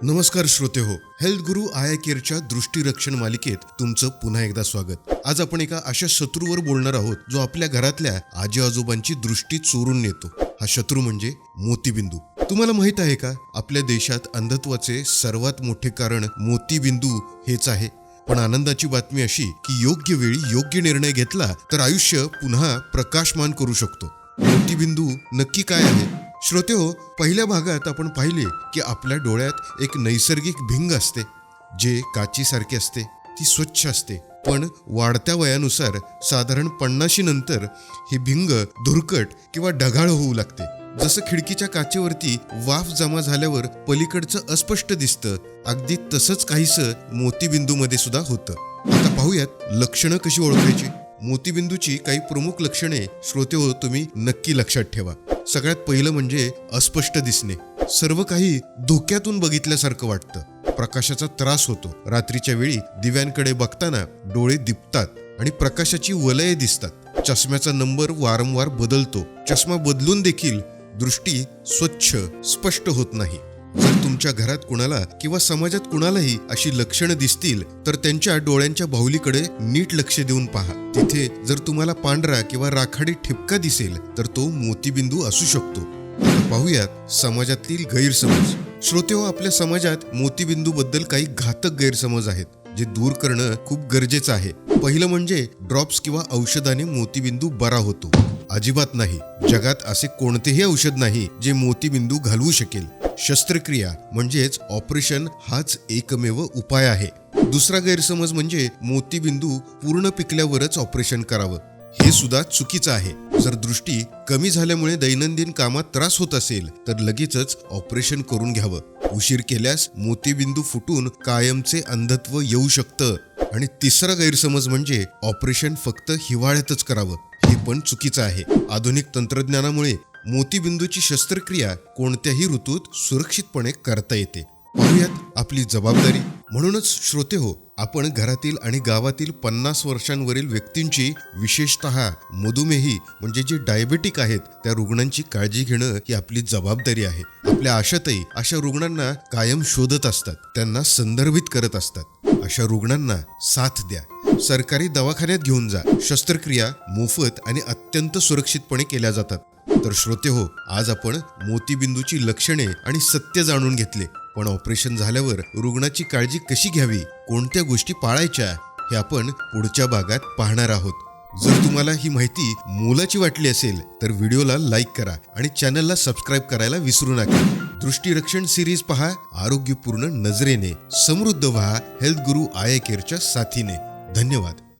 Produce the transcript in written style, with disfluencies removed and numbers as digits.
नमस्कार श्रोते हो, हेल्थ गुरु आय केअरच्या दृष्टीरक्षण मालिकेत तुमचं पुन्हा एकदा स्वागत. आज आपण एका अशा शत्रूवर बोलणार आहोत जो आपल्या घरातल्या आजी आजोबांची दृष्टी चोरून नेतो. हा शत्रू म्हणजे मोतीबिंदू. तुम्हाला माहित आहे का, आपल्या देशात अंधत्वाचे सर्वात मोठे कारण मोतीबिंदू हेच आहे. पण आनंदाची बातमी अशी की योग्य वेळी योग्य निर्णय घेतला तर आयुष्य पुन्हा प्रकाशमान करू शकतो. मोतीबिंदू नक्की काय आहे? श्रोते हो, पहिल्या भागात आपण पाहिले की आपल्या डोळ्यात एक नैसर्गिक भिंग असते, जे काचीसारखी असते. ती स्वच्छ असते, पण वाढत्या वयानुसार साधारण 50 नंतर ही भिंग धुरकट किंवा ढगाळ होऊ लागते. जसं खिडकीच्या काचेवरती वाफ जमा झाल्यावर पलीकडचं अस्पष्ट दिसतं, अगदी तसंच काहीसं मोतीबिंदूमध्ये सुद्धा होतं. आता पाहूयात लक्षणं कशी ओळखायची. मोतीबिंदूची काही प्रमुख लक्षणे श्रोते हो तुम्ही नक्की लक्षात ठेवा. सगळ्यात पहिलं म्हणजे अस्पष्ट दिसणे. सर्व काही धोक्यातून बघितल्यासारखं वाटतं. प्रकाशाचा त्रास होतो. रात्रीच्या वेळी दिव्यांकडे बघताना डोळे दिपतात आणि प्रकाशाची वलये दिसतात. चष्म्याचा नंबर वारंवार बदलतो. चष्मा बदलून देखील दृष्टी स्वच्छ स्पष्ट होत नाही. जर तुमच्या घरात कुणाला किंवा समाजात कुणालाही अशी लक्षणं दिसतील तर त्यांच्या डोळ्यांच्या बाहुलीकडे नीट लक्ष देऊन पहा. तिथे जर तुम्हाला पांढरा किंवा राखाडी ठिपका दिसेल तर तो मोतीबिंदू असू शकतो. आता पाहूयात समाजातील गैरसमज. श्रोते हो, आपल्या समाजात मोतीबिंदू बद्दल काही घातक गैरसमज आहेत, जे दूर करणं खूप गरजेचं आहे. पहिलं म्हणजे ड्रॉप्स किंवा औषधाने मोतीबिंदू बरा होतो. अजिबात नाही. जगात असे कोणतेही औषध नाही जे मोतीबिंदू घालवू शकेल. शस्त्रक्रिया म्हणजेच ऑपरेशन हाच एकमेव उपाय आहे. दुसरा गैरसमज म्हणजे मोतीबिंदू पूर्ण पिकल्यावरच ऑपरेशन करावं. हे सुद्धा चुकीचं आहे. जर दृष्टी कमी झाल्यामुळे दैनंदिन कामात त्रास होत असेल तर लगेचच ऑपरेशन करून घ्यावं. उशीर केल्यास मोतीबिंदू फुटून कायमचे अंधत्व येऊ शकतं. आणि तिसरा गैरसमज म्हणजे ऑपरेशन फक्त हिवाळ्यातच करावं. हे पण चुकीचं आहे. आधुनिक तंत्रज्ञानामुळे मोतीबिंदूची शस्त्रक्रिया कोणत्याही ऋतूत सुरक्षितपणे करता येते. पाहूयात आपली जबाबदारी. म्हणूनच श्रोते हो, आपण घरातील आणि गावातील 50 वर्षांवरील व्यक्तींची, विशेषतः मधुमेही म्हणजे जे डायबेटिक आहेत त्या रुग्णांची काळजी घेणं ही आपली जबाबदारी आहे. आपल्या आशाताई अशा रुग्णांना कायम शोधत असतात, त्यांना संदर्भित करत असतात. अशा रुग्णांना साथ द्या. सरकारी दवाखान्यात घेऊन जा. शस्त्रक्रिया मोफत आणि अत्यंत सुरक्षितपणे केल्या जातात. तर श्रोते हो, आज आपण मोतीबिंदूची लक्षणे आणि सत्य जाणून घेतले. पण ऑपरेशन झाल्यावर रुग्णाची काळजी कशी घ्यावी, कोणत्या गोष्टी पाळायच्या, हे आपण पुढच्या भागात पाहणार आहोत. जर तुम्हाला ही माहिती मोलाची वाटली असेल तर व्हिडिओला लाईक करा आणि चॅनलला सबस्क्राईब करायला विसरू नका. दृष्टीरक्षण सिरीज पहा. आरोग्यपूर्ण नजरेने समृद्ध व्हा हेल्थ गुरु आय केअरच्या साथीने. धन्यवाद.